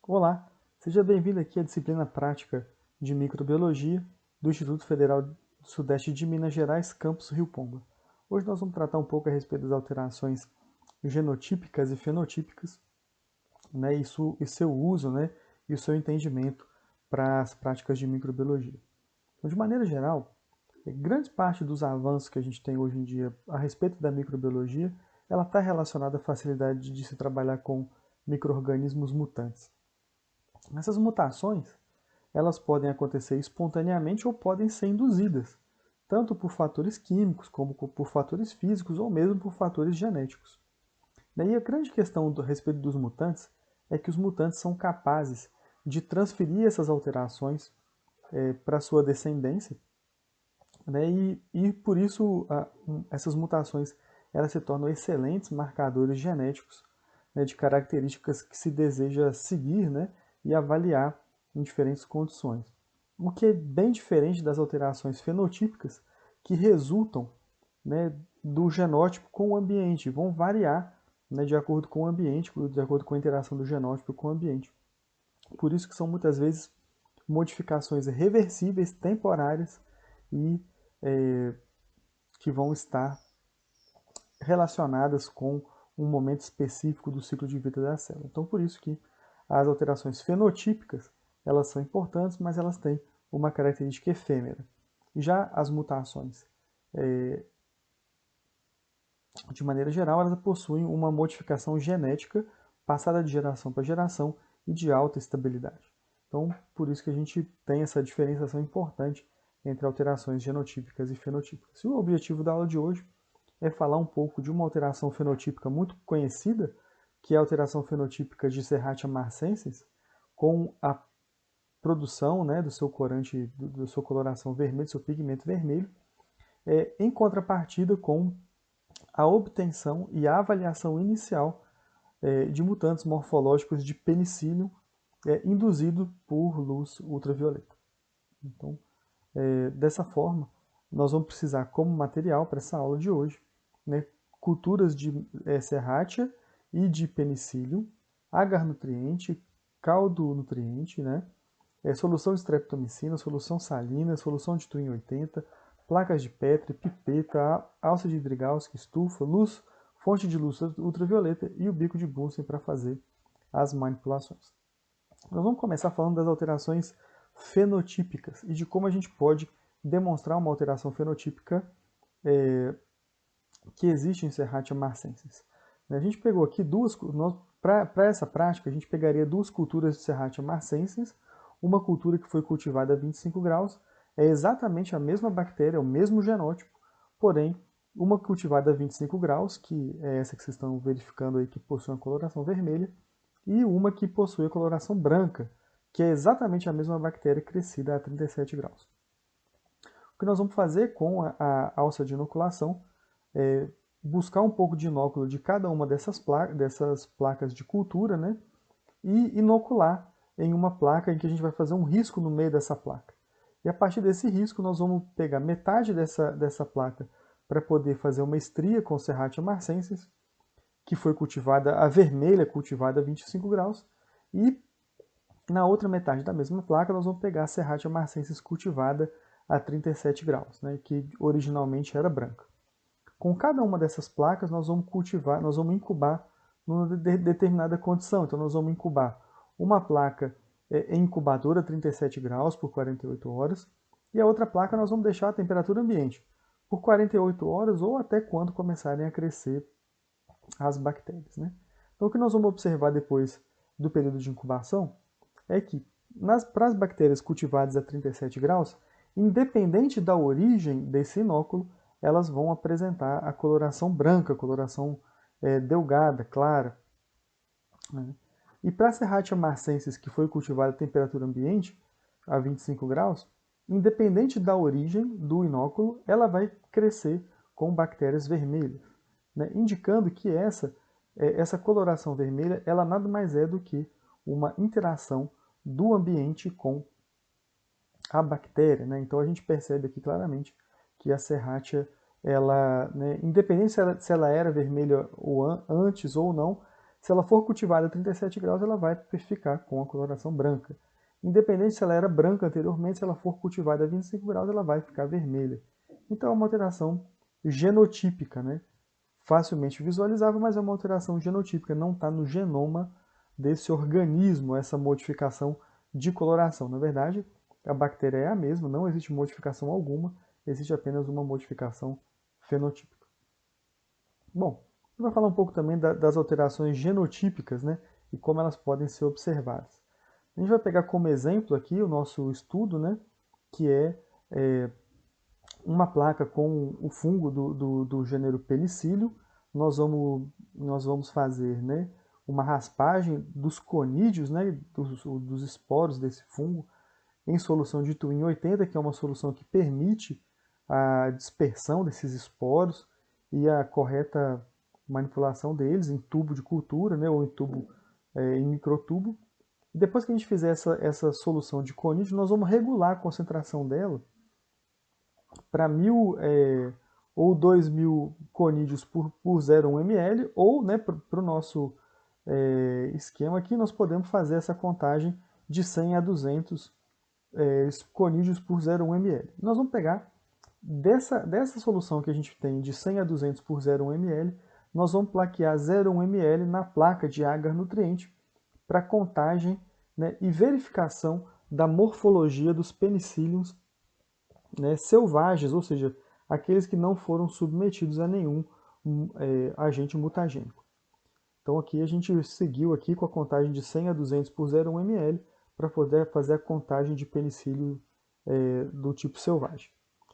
Olá, seja bem-vindo aqui à disciplina prática de microbiologia do Instituto Federal do Sudeste de Minas Gerais, campus Rio Pomba. Hoje nós vamos tratar um pouco a respeito das alterações genotípicas e fenotípicas, né, e seu uso, né, e o seu entendimento para as práticas de microbiologia. Então, de maneira geral, grande parte dos avanços que a gente tem hoje em dia a respeito da microbiologia, ela está relacionada à facilidade de se trabalhar com micro-organismos mutantes. Essas mutações, elas podem acontecer espontaneamente ou podem ser induzidas, tanto por fatores químicos, como por fatores físicos ou mesmo por fatores genéticos. Daí a grande questão a respeito dos mutantes é que os mutantes são capazes de transferir essas alterações para a sua descendência, né, e por isso essas mutações elas se tornam excelentes marcadores genéticos, né, de características que se deseja seguir, né, e avaliar em diferentes condições. O que é bem diferente das alterações fenotípicas que resultam, né, do genótipo com o ambiente, vão variar, né, de acordo com o ambiente, de acordo com a interação do genótipo com o ambiente. Por isso que são muitas vezes modificações reversíveis, temporárias e é, que vão estar relacionadas com um momento específico do ciclo de vida da célula. Então, por isso que as alterações fenotípicas, elas são importantes, mas elas têm uma característica efêmera. Já as mutações, de maneira geral, elas possuem uma modificação genética passada de geração para geração e de alta estabilidade. Então, por isso que a gente tem essa diferenciação importante entre alterações genotípicas e fenotípicas. E o objetivo da aula de hoje é falar um pouco de uma alteração fenotípica muito conhecida, que é a alteração fenotípica de Serratia marcescens, com a produção, né, do seu corante, da sua coloração vermelha, do seu pigmento vermelho, em contrapartida com a obtenção e a avaliação inicial de mutantes morfológicos de penicillium induzido por luz ultravioleta. Então, dessa forma, nós vamos precisar como material para essa aula de hoje, né, culturas de serratia e de penicillium, agar nutriente, caldo nutriente, né, solução de streptomicina, solução salina, solução de Twin 80, placas de Petri, pipeta, alça de Drygalski, estufa, luz, fonte de luz ultravioleta e o bico de Bunsen para fazer as manipulações. Nós vamos começar falando das alterações fenotípicas e de como a gente pode demonstrar uma alteração fenotípica que existe em Serratia marcescens. A gente pegou aqui para essa prática, a gente pegaria duas culturas de Serratia marcescens, uma cultura que foi cultivada a 25 graus, é exatamente a mesma bactéria, o mesmo genótipo, porém, uma cultivada a 25 graus, que é essa que vocês estão verificando aí, que possui uma coloração vermelha, e uma que possui a coloração branca, que é exatamente a mesma bactéria crescida a 37 graus. O que nós vamos fazer com a alça de inoculação é buscar um pouco de inóculo de cada uma dessas placas de cultura, né, e inocular em uma placa em que a gente vai fazer um risco no meio dessa placa. E a partir desse risco nós vamos pegar metade dessa placa para poder fazer uma estria com Serratia marcescens, que foi cultivada, a vermelha cultivada a 25 graus, e na outra metade da mesma placa nós vamos pegar a Serratia marcescens cultivada a 37 graus, né, que originalmente era branca. Com cada uma dessas placas nós vamos cultivar, nós vamos incubar numa determinada condição. Então nós vamos incubar uma placa em incubadora a 37 graus por 48 horas e a outra placa nós vamos deixar a temperatura ambiente por 48 horas ou até quando começarem a crescer as bactérias, né? Então o que nós vamos observar depois do período de incubação é que para as bactérias cultivadas a 37 graus, independente da origem desse inóculo, elas vão apresentar a coloração branca, a coloração delgada, clara. Né? E para a Serratia marcescens, que foi cultivada a temperatura ambiente, a 25 graus, independente da origem do inóculo, ela vai crescer com bactérias vermelhas, né? Indicando que essa coloração vermelha ela nada mais é do que uma interação do ambiente com a bactéria. Né? Então a gente percebe aqui claramente que a Serratia, ela, né, independente se ela era vermelha ou antes ou não, Se ela for cultivada a 37 graus, ela vai ficar com a coloração branca. Independente se ela era branca anteriormente, se ela for cultivada a 25 graus, ela vai ficar vermelha. Então é uma alteração genotípica, né? Facilmente visualizável, mas é uma alteração genotípica, não está no genoma desse organismo, essa modificação de coloração. Na verdade, a bactéria é a mesma, não existe modificação alguma, existe apenas uma modificação fenotípica. Bom, a gente vai falar um pouco também das alterações genotípicas, né, e como elas podem ser observadas. A gente vai pegar como exemplo aqui o nosso estudo, né, que é uma placa com o fungo do gênero Penicillium. Nós vamos fazer, né, uma raspagem dos conídeos, né, dos esporos desse fungo, em solução de Twin 80, que é uma solução que permite a dispersão desses esporos e a correta manipulação deles em tubo de cultura, né, ou em tubo, em microtubo. E depois que a gente fizer essa solução de conídeo, nós vamos regular a concentração dela para 1.000 ou 2.000 conídeos por 0,1 ml, ou, né, para o nosso esquema aqui, nós podemos fazer essa contagem de 100 a 200 conídeos por 0,1 ml. Nós vamos pegar dessa solução que a gente tem de 100 a 200 por 0,1 ml, nós vamos plaquear 0,1 ml na placa de agar nutriente para contagem, né, e verificação da morfologia dos penicílios, né, selvagens, ou seja, aqueles que não foram submetidos a nenhum agente mutagênico. Então aqui a gente seguiu aqui com a contagem de 100 a 200 por 0,1 ml para poder fazer a contagem de penicílio do tipo selvagem.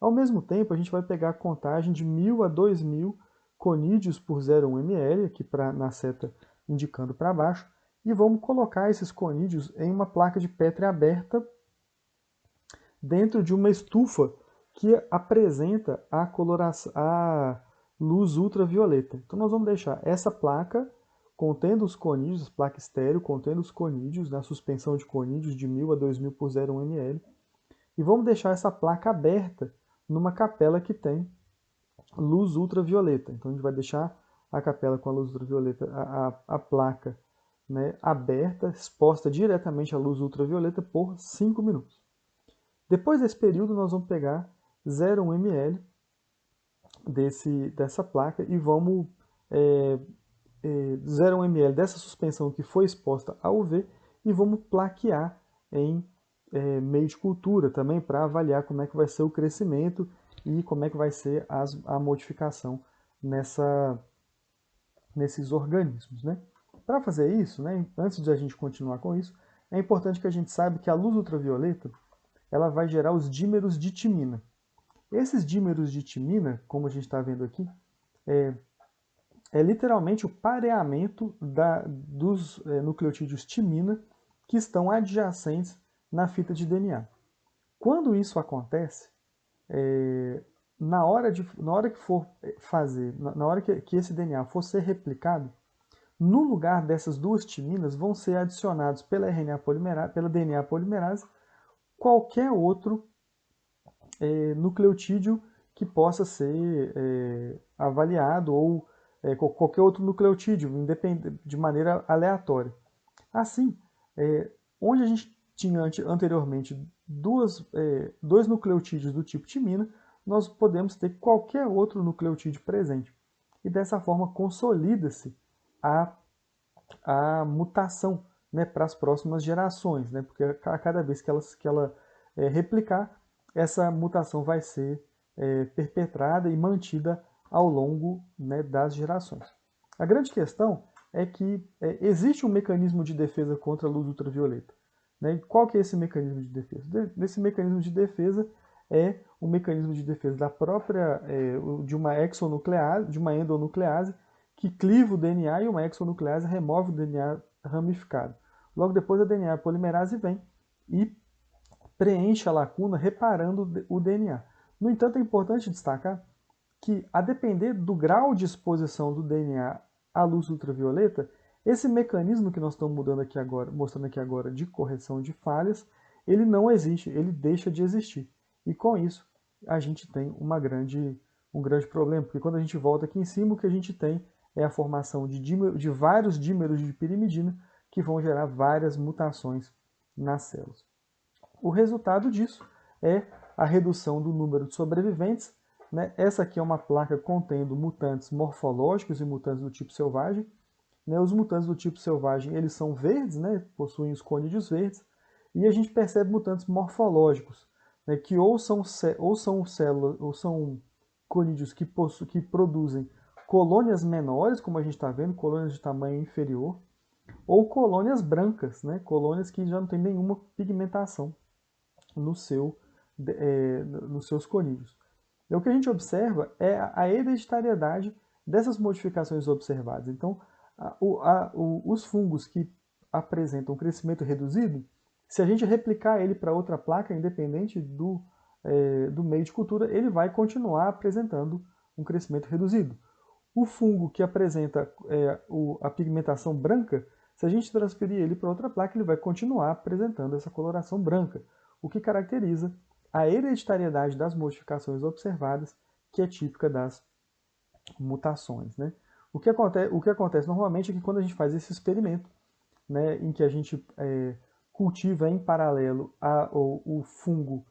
Ao mesmo tempo, a gente vai pegar a contagem de 1.000 a 2.000 conídeos por 0,1 ml, aqui na seta indicando para baixo, e vamos colocar esses conídeos em uma placa de Petri aberta dentro de uma estufa que apresenta a coloração, a luz ultravioleta. Então nós vamos deixar essa placa contendo os conídeos, placa estéreo contendo os conídeos, na suspensão de conídeos de 1.000 a 2.000 por 0,1 ml, e vamos deixar essa placa aberta numa capela que tem luz ultravioleta. Então a gente vai deixar a capela com a luz ultravioleta, a placa, né, aberta, exposta diretamente à luz ultravioleta por 5 minutos. Depois desse período, nós vamos pegar 0,1 ml dessa placa e vamos 0,1 ml dessa suspensão que foi exposta ao UV e vamos plaquear em meio de cultura também para avaliar como é que vai ser o crescimento e como é que vai ser a modificação nesses organismos, né? Para fazer isso, né, antes de a gente continuar com isso, é importante que a gente saiba que a luz ultravioleta ela vai gerar os dímeros de timina. Esses dímeros de timina, como a gente está vendo aqui, é literalmente o pareamento dos nucleotídeos timina que estão adjacentes na fita de DNA. Quando isso acontece, na hora que for fazer, na hora que esse DNA for ser replicado, no lugar dessas duas timinas vão ser adicionados pela DNA polimerase qualquer outro nucleotídeo que possa ser avaliado ou qualquer outro nucleotídeo de maneira aleatória. Assim, onde a gente tinha anteriormente dois nucleotídeos do tipo timina, nós podemos ter qualquer outro nucleotídeo presente. E dessa forma consolida-se a mutação, né, para as próximas gerações, né, porque a cada vez que ela replicar, essa mutação vai ser perpetrada e mantida ao longo, né, das gerações. A grande questão é que existe um mecanismo de defesa contra a luz ultravioleta. Né? E qual que é esse mecanismo de defesa? Esse mecanismo de defesa é um mecanismo de defesa da própria, de uma exonuclease, de uma endonuclease, que cliva o DNA e uma exonuclease remove o DNA ramificado. Logo depois a DNA polimerase vem e preenche a lacuna reparando o DNA. No entanto, é importante destacar que, a depender do grau de exposição do DNA à luz ultravioleta, esse mecanismo que nós estamos mostrando aqui agora de correção de falhas, ele não existe, ele deixa de existir. E com isso, a gente tem um grande problema, porque quando a gente volta aqui em cima, o que a gente tem é a formação de vários dímeros de pirimidina que vão gerar várias mutações nas células. O resultado disso é a redução do número de sobreviventes, né? Essa aqui é uma placa contendo mutantes morfológicos e mutantes do tipo selvagem. Né? Os mutantes do tipo selvagem eles são verdes, né? Possuem os conídeos verdes, e a gente percebe mutantes morfológicos, né? Que ou são células, ou são conídeos que produzem colônias menores, como a gente está vendo, colônias de tamanho inferior, ou colônias brancas, né? Colônias que já não têm nenhuma pigmentação no nos seus conídeos. E o que a gente observa é a hereditariedade dessas modificações observadas. Então, os fungos que apresentam crescimento reduzido, se a gente replicar ele para outra placa, independente do meio de cultura, ele vai continuar apresentando um crescimento reduzido. O fungo que apresenta a pigmentação branca, se a gente transferir ele para outra placa, ele vai continuar apresentando essa coloração branca, o que caracteriza a hereditariedade das modificações observadas, que é típica das mutações. Né? O que acontece normalmente é que quando a gente faz esse experimento, né, em que a gente cultiva em paralelo o fungo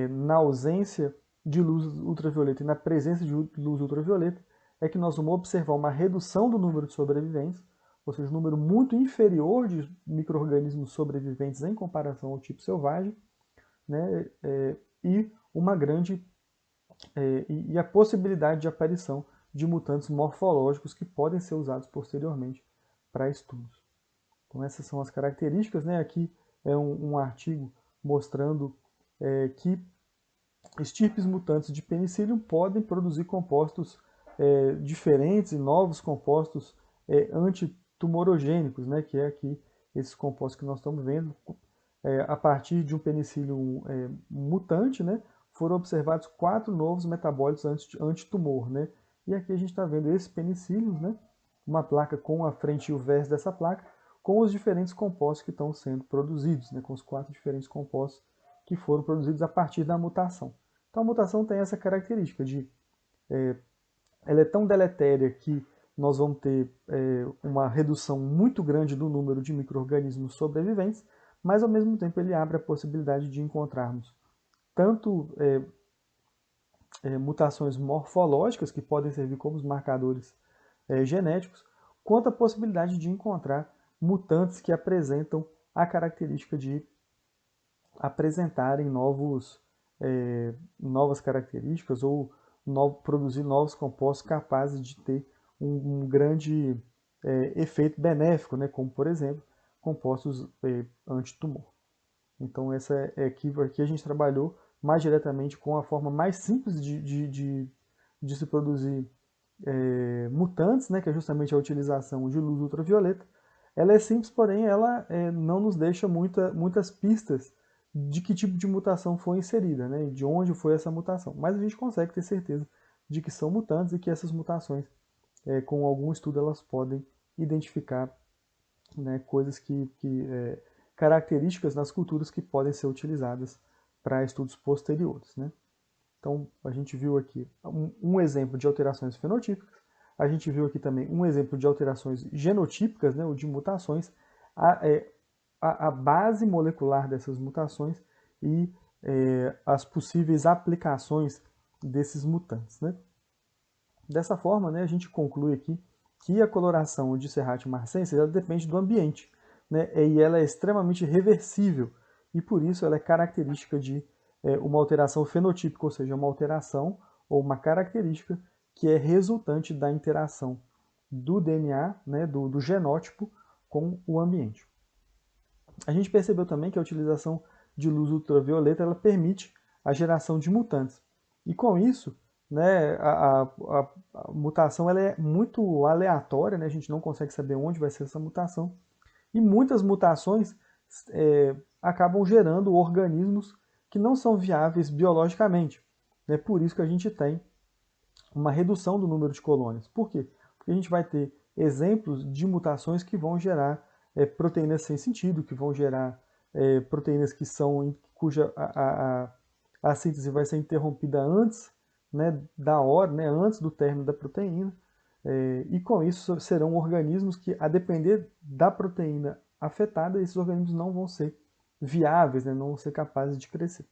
na ausência de luz ultravioleta e na presença de luz ultravioleta, é que nós vamos observar uma redução do número de sobreviventes, ou seja, um número muito inferior de micro-organismos sobreviventes em comparação ao tipo selvagem, né, e uma grande e a possibilidade de aparição de mutantes morfológicos que podem ser usados posteriormente para estudos. Então essas são as características, né? Aqui é um artigo mostrando que estirpes mutantes de penicillium podem produzir compostos diferentes e novos compostos antitumorogênicos, né? Que é aqui esses compostos que nós estamos vendo. A partir de um penicillium mutante, né? Foram observados 4 novos metabólitos antitumor, né? E aqui a gente está vendo esse penicillium, né? Uma placa com a frente e o verso dessa placa, com os diferentes compostos que estão sendo produzidos, né? Com os 4 diferentes compostos que foram produzidos a partir da mutação. Então a mutação tem essa característica de ela é tão deletéria que nós vamos ter uma redução muito grande do número de micro-organismos sobreviventes, mas ao mesmo tempo ele abre a possibilidade de encontrarmos tanto mutações morfológicas, que podem servir como marcadores genéticos, quanto a possibilidade de encontrar mutantes que apresentam a característica de apresentarem novas características ou produzir novos compostos capazes de ter um grande efeito benéfico, né? Como, por exemplo, compostos antitumor. Então, aqui a gente trabalhou mais diretamente com a forma mais simples de se produzir mutantes, né, que é justamente a utilização de luz ultravioleta. Ela é simples, porém ela não nos deixa muitas pistas de que tipo de mutação foi inserida, né, de onde foi essa mutação. Mas a gente consegue ter certeza de que são mutantes e que essas mutações, com algum estudo, elas podem identificar, né, coisas características nas culturas que podem ser utilizadas para estudos posteriores. Né? Então, a gente viu aqui um exemplo de alterações fenotípicas, a gente viu aqui também um exemplo de alterações genotípicas, né, ou de mutações, a base molecular dessas mutações e as possíveis aplicações desses mutantes. Né? Dessa forma, né, a gente conclui aqui que a coloração de Serratia marcescens ela depende do ambiente, né, e ela é extremamente reversível, e por isso ela é característica de uma alteração fenotípica, ou seja, uma alteração ou uma característica que é resultante da interação do DNA, né, do genótipo, com o ambiente. A gente percebeu também que a utilização de luz ultravioleta ela permite a geração de mutantes. E com isso, né, a mutação ela é muito aleatória, né, a gente não consegue saber onde vai ser essa mutação. E muitas mutações acabam gerando organismos que não são viáveis biologicamente. É por isso que a gente tem uma redução do número de colônias. Por quê? Porque a gente vai ter exemplos de mutações que vão gerar proteínas sem sentido, que vão gerar proteínas cuja a síntese vai ser interrompida antes, né, da hora, né, antes do término da proteína, E com isso serão organismos que, a depender da proteína afetada, esses organismos não vão ser viáveis, né, não vão ser capazes de crescer.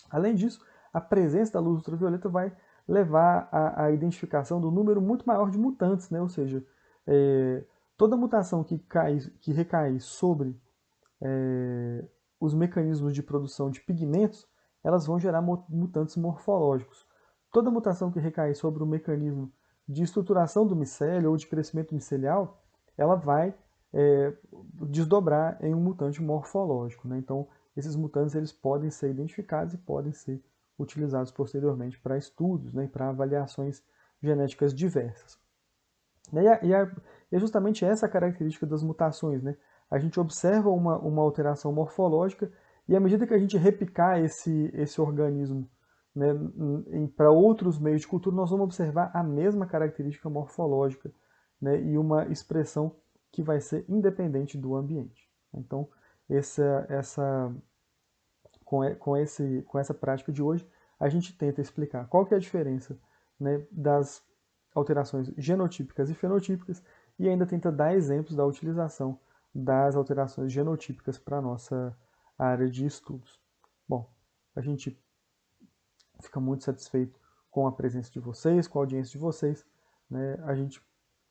Além disso, a presença da luz ultravioleta vai levar à identificação do número muito maior de mutantes, né? Ou seja, toda mutação que recai sobre os mecanismos de produção de pigmentos, elas vão gerar mutantes morfológicos. Toda mutação que recair sobre o mecanismo de estruturação do micélio ou de crescimento micelial, ela vai desdobrar em um mutante morfológico, né? Então, esses mutantes eles podem ser identificados e podem ser utilizados posteriormente para estudos, né, e para avaliações genéticas diversas. E é justamente essa a característica das mutações, né? A gente observa uma alteração morfológica e à medida que a gente replicar esse organismo, né, para outros meios de cultura, nós vamos observar a mesma característica morfológica, né, e uma expressão que vai ser independente do ambiente. Então, com essa prática de hoje, a gente tenta explicar qual que é a diferença, né, das alterações genotípicas e fenotípicas e ainda tenta dar exemplos da utilização das alterações genotípicas para a nossa área de estudos. Bom, a gente fica muito satisfeito com a presença de vocês, com a audiência de vocês, né? A gente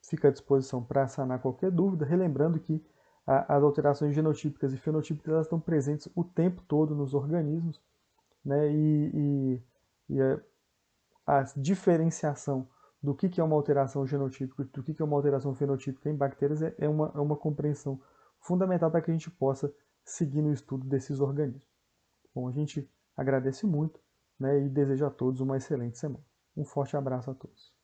fica à disposição para sanar qualquer dúvida, relembrando que as alterações genotípicas e fenotípicas elas estão presentes o tempo todo nos organismos, né? E a diferenciação do que é uma alteração genotípica e do que é uma alteração fenotípica em bactérias é uma compreensão fundamental para que a gente possa seguir no estudo desses organismos. Bom, a gente agradece muito, né, e deseja a todos uma excelente semana. Um forte abraço a todos.